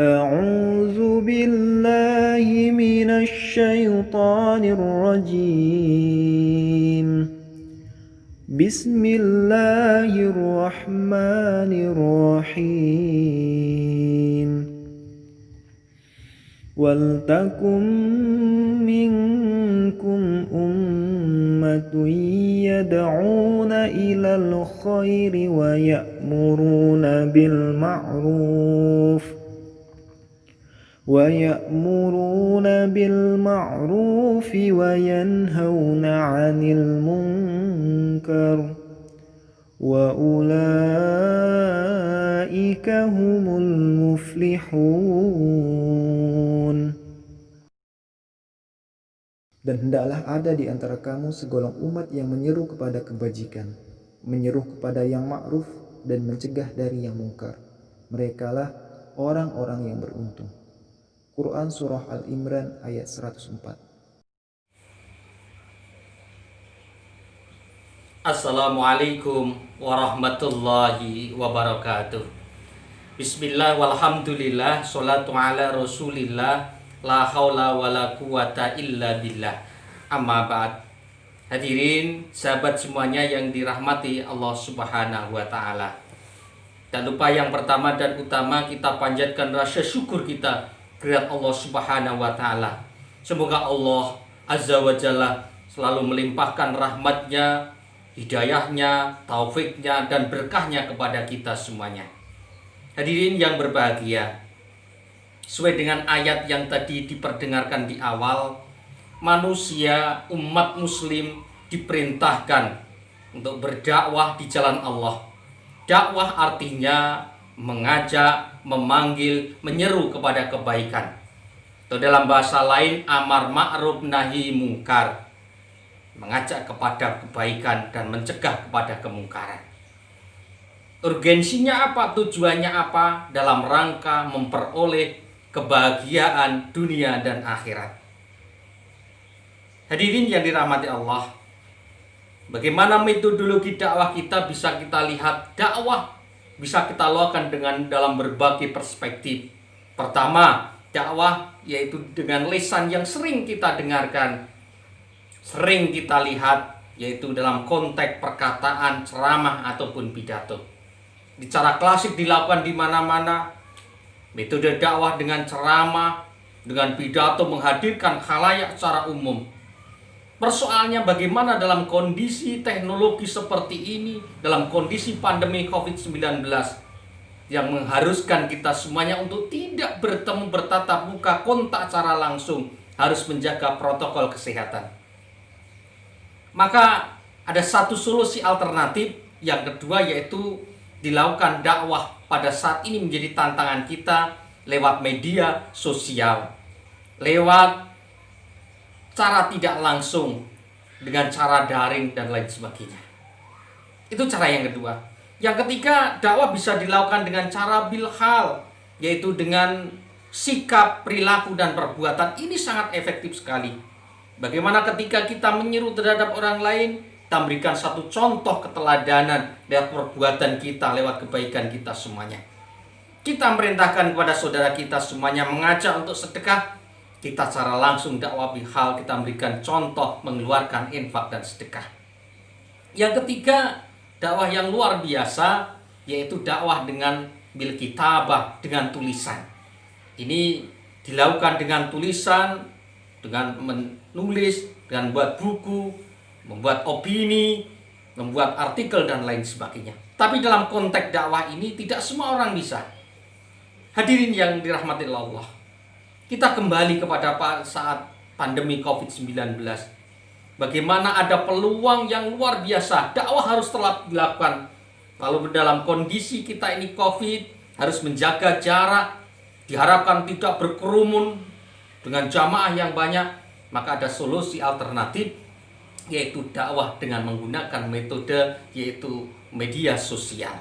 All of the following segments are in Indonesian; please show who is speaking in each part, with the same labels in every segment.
Speaker 1: أعوذ بالله من الشيطان الرجيم. بسم الله الرحمن الرحيم. ولتكن منكم أمة يدعون إلى الخير ويأمرون بالمعروف وينهون عن المنكر وأولئك هم المفلحون.
Speaker 2: Dan hendaklah ada di antara kamu segolong umat yang menyeru kepada kebajikan, menyeru kepada yang ma'ruf, dan mencegah dari yang mungkar. Merekalah orang-orang yang beruntung. Quran Surah Al-Imran ayat 104.
Speaker 3: Assalamualaikum warahmatullahi wabarakatuh. Bismillah walhamdulillah, sholatu ala rasulillah, la haula wa la quwata illa billah. Amma ba'd. Hadirin sahabat semuanya yang dirahmati Allah Subhanahu wa taala. Tak lupa yang pertama dan utama kita panjatkan rasa syukur kita kepada Allah Subhanahu wa taala. Semoga Allah Azza wa Jalla selalu melimpahkan rahmatnya, hidayahnya, taufiknya, dan berkahnya kepada kita semuanya. Hadirin yang berbahagia, sesuai dengan ayat yang tadi diperdengarkan di awal, manusia, umat muslim diperintahkan untuk berdakwah di jalan Allah. Dakwah artinya mengajak, memanggil, menyeru kepada kebaikan. Atau dalam bahasa lain, amar ma'ruf nahi mungkar. Mengajak kepada kebaikan dan mencegah kepada kemungkaran. Urgensinya apa? Tujuannya apa? Dalam rangka memperoleh kebahagiaan dunia dan akhirat. Hadirin yang dirahmati Allah, bagaimana metodologi dakwah kita bisa kita lihat. Dakwah bisa kita lakukan dengan dalam berbagai perspektif. Pertama, dakwah yaitu dengan lisan yang sering kita dengarkan, sering kita lihat, yaitu dalam konteks perkataan, ceramah ataupun pidato. Di cara klasik dilakukan di mana-mana. Metode dakwah dengan ceramah, dengan pidato menghadirkan khalayak secara umum. Persoalannya bagaimana dalam kondisi teknologi seperti ini, dalam kondisi pandemi COVID-19 yang mengharuskan kita semuanya untuk tidak bertemu bertatap muka, kontak secara langsung, harus menjaga protokol kesehatan. Maka ada satu solusi alternatif, yang kedua yaitu dilakukan dakwah pada saat ini menjadi tantangan kita lewat media sosial, lewat cara tidak langsung, dengan cara daring dan lain sebagainya. Itu cara yang kedua. Yang ketiga, dakwah bisa dilakukan dengan cara bilhal, yaitu dengan sikap, perilaku, dan perbuatan. Ini sangat efektif sekali. Bagaimana ketika kita menyeru terhadap orang lain, kita memberikan satu contoh keteladanan lewat perbuatan kita, lewat kebaikan kita semuanya. Kita merintahkan kepada saudara kita semuanya mengajak untuk sedekah, kita secara langsung dakwah bihal, kita memberikan contoh mengeluarkan infak dan sedekah. Yang ketiga, dakwah yang luar biasa, yaitu dakwah dengan bil kitabah, dengan tulisan. Ini dilakukan dengan tulisan, dengan menulis, dengan membuat buku, membuat opini, membuat artikel, dan lain sebagainya. Tapi dalam konteks dakwah ini tidak semua orang bisa. Hadirin yang dirahmati Allah, kita kembali kepada saat pandemi COVID-19. Bagaimana ada peluang yang luar biasa, dakwah harus telah dilakukan. Lalu dalam kondisi kita ini COVID, harus menjaga jarak, diharapkan tidak berkerumun dengan jamaah yang banyak. Maka ada solusi alternatif, yaitu dakwah dengan menggunakan metode yaitu media sosial.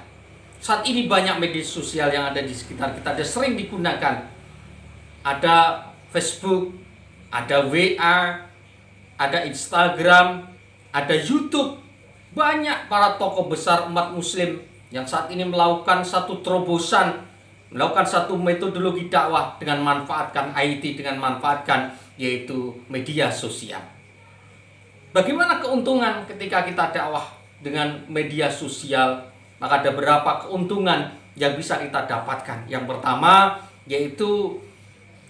Speaker 3: Saat ini banyak media sosial yang ada di sekitar kita, ada sering digunakan. Ada Facebook, ada WA, ada Instagram, ada YouTube. Banyak para tokoh besar umat muslim yang saat ini melakukan satu terobosan melakukan satu metodologi dakwah dengan manfaatkan IT, dengan manfaatkan yaitu media sosial. Bagaimana keuntungan ketika kita dakwah dengan media sosial? Maka ada beberapa keuntungan yang bisa kita dapatkan. Yang pertama yaitu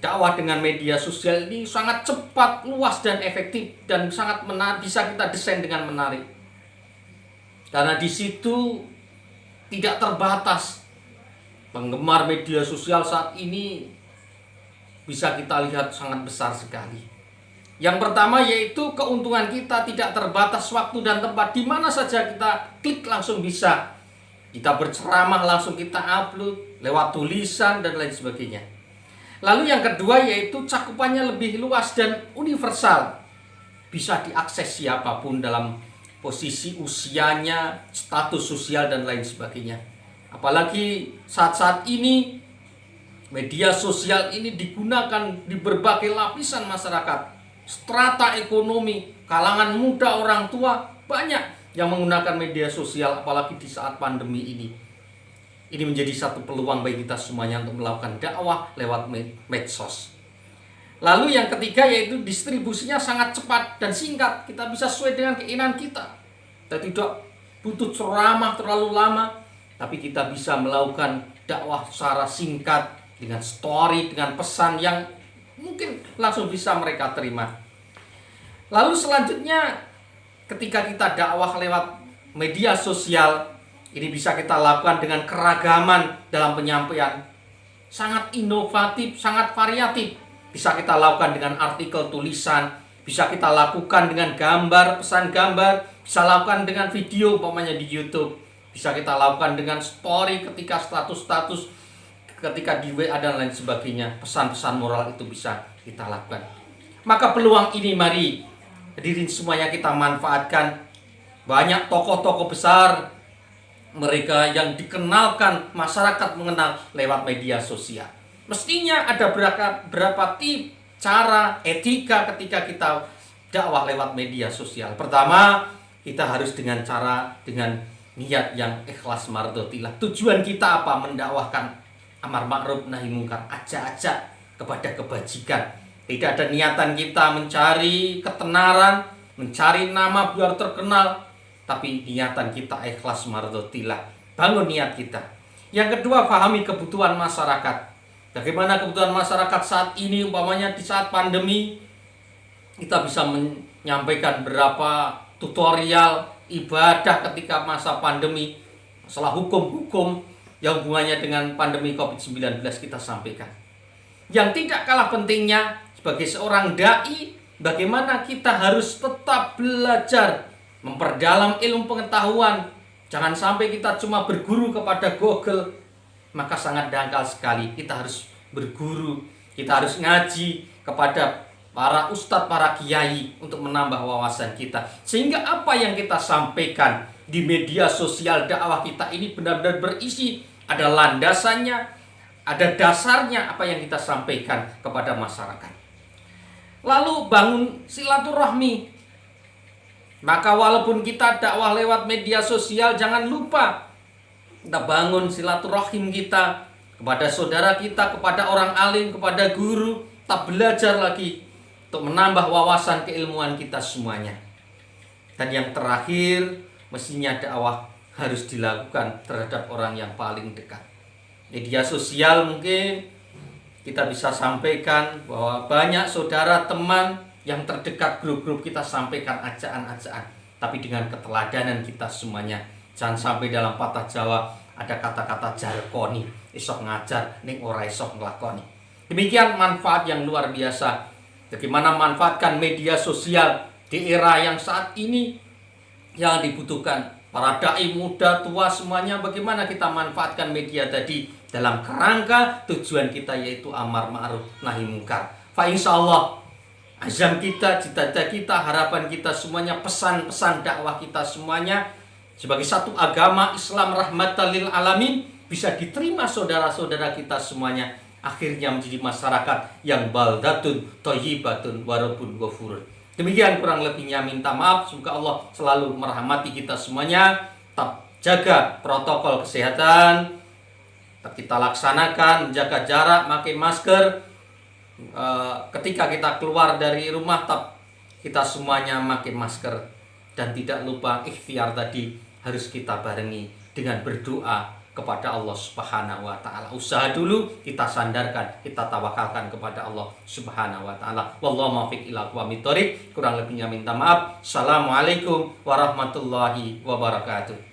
Speaker 3: dakwah dengan media sosial ini sangat cepat, luas, dan efektif, dan sangat bisa kita desain dengan menarik. Karena di situ tidak terbatas. Penggemar media sosial saat ini bisa kita lihat sangat besar sekali. Yang pertama yaitu keuntungan kita tidak terbatas waktu dan tempat. Di mana saja kita klik langsung bisa. Kita berceramah langsung kita upload lewat tulisan dan lain sebagainya. Lalu yang kedua yaitu cakupannya lebih luas dan universal. Bisa diakses siapapun dalam posisi usianya, status sosial dan lain sebagainya. Apalagi saat-saat ini media sosial ini digunakan di berbagai lapisan masyarakat, strata ekonomi, kalangan muda, orang tua, banyak yang menggunakan media sosial apalagi di saat pandemi ini. Ini menjadi satu peluang bagi kita semuanya untuk melakukan dakwah lewat medsos. Lalu yang ketiga yaitu distribusinya sangat cepat dan singkat. Kita bisa sesuai dengan keinginan kita. Kita tidak butuh ceramah terlalu lama, tapi kita bisa melakukan dakwah secara singkat dengan story, dengan pesan yang mungkin langsung bisa mereka terima. Lalu selanjutnya ketika kita dakwah lewat media sosial, ini bisa kita lakukan dengan keragaman dalam penyampaian. Sangat inovatif, sangat variatif. Bisa kita lakukan dengan artikel tulisan, bisa kita lakukan dengan gambar, pesan gambar, bisa lakukan dengan video umpamanya di YouTube, bisa kita lakukan dengan story ketika status-status, ketika di WA dan lain sebagainya. Pesan-pesan moral itu bisa kita lakukan. Maka peluang ini mari hadirin semuanya kita manfaatkan. Banyak tokoh-tokoh besar, mereka yang dikenalkan, masyarakat mengenal lewat media sosial. Mestinya ada berapa tip, cara, etika ketika kita dakwah lewat media sosial. Pertama, kita harus dengan niat yang ikhlas mardhotillah. Tujuan kita apa? Mendakwahkan amar ma'ruf nahi mungkar, ajak-ajak kepada kebajikan. Tidak ada niatan kita mencari ketenaran, mencari nama biar terkenal, tapi niatan kita ikhlas mardhotillah. Bangun niat kita. Yang kedua, pahami kebutuhan masyarakat. Bagaimana kebutuhan masyarakat saat ini, umpamanya di saat pandemi, kita bisa menyampaikan beberapa tutorial ibadah ketika masa pandemi, masalah hukum-hukum yang hubungannya dengan pandemi COVID-19 kita sampaikan. Yang tidak kalah pentingnya, sebagai seorang da'i, bagaimana kita harus tetap belajar, memperdalam ilmu pengetahuan. Jangan sampai kita cuma berguru kepada Google, maka sangat dangkal sekali. Kita harus berguru, kita harus ngaji kepada para ustadz, para kiai untuk menambah wawasan kita. Sehingga apa yang kita sampaikan di media sosial dakwah kita ini benar-benar berisi, ada landasannya, ada dasarnya apa yang kita sampaikan kepada masyarakat. Lalu bangun silaturahmi. Maka walaupun kita dakwah lewat media sosial, jangan lupa kita bangun silaturahim kita kepada saudara kita, kepada orang alim, kepada guru. Kita belajar lagi untuk menambah wawasan keilmuan kita semuanya. Dan yang terakhir, mestinya dakwah harus dilakukan terhadap orang yang paling dekat. Media sosial mungkin kita bisa sampaikan bahwa banyak saudara, teman yang terdekat, grup-grup kita sampaikan ajaan-ajaan, tapi dengan keteladanan kita semuanya. Jangan sampai dalam patah Jawa ada kata-kata jarkoni, isok ngajar ning ora isok nglakoni. Demikian manfaat yang luar biasa. Bagaimana manfaatkan media sosial di era yang saat ini yang dibutuhkan para dai muda, tua semuanya. Bagaimana kita manfaatkan media tadi dalam kerangka tujuan kita yaitu amar ma'ruf nahi mungkar. Fa insyaallah azam kita, cita-cita kita, harapan kita semuanya, pesan-pesan dakwah kita semuanya sebagai satu agama Islam rahmatan lil alamin bisa diterima saudara-saudara kita semuanya. Akhirnya menjadi masyarakat yang baldatun thayyibatun warabun ghafurun. Demikian kurang lebihnya, minta maaf. Semoga Allah selalu merahmati kita semuanya. Tetap jaga protokol kesehatan, Tetap kita laksanakan, menjaga jarak, pakai masker. Ketika kita keluar dari rumah, tetap kita semuanya pakai masker. Dan tidak lupa ikhtiar tadi harus kita barengi dengan berdoa kepada Allah Subhanahu wa taala. Usaha dulu, kita sandarkan, kita tawakalkan kepada Allah Subhanahu wa taala. Wallahu muwaffiq ila aqwamit thoriq. Kurang lebihnya minta maaf. Assalamualaikum warahmatullahi wabarakatuh.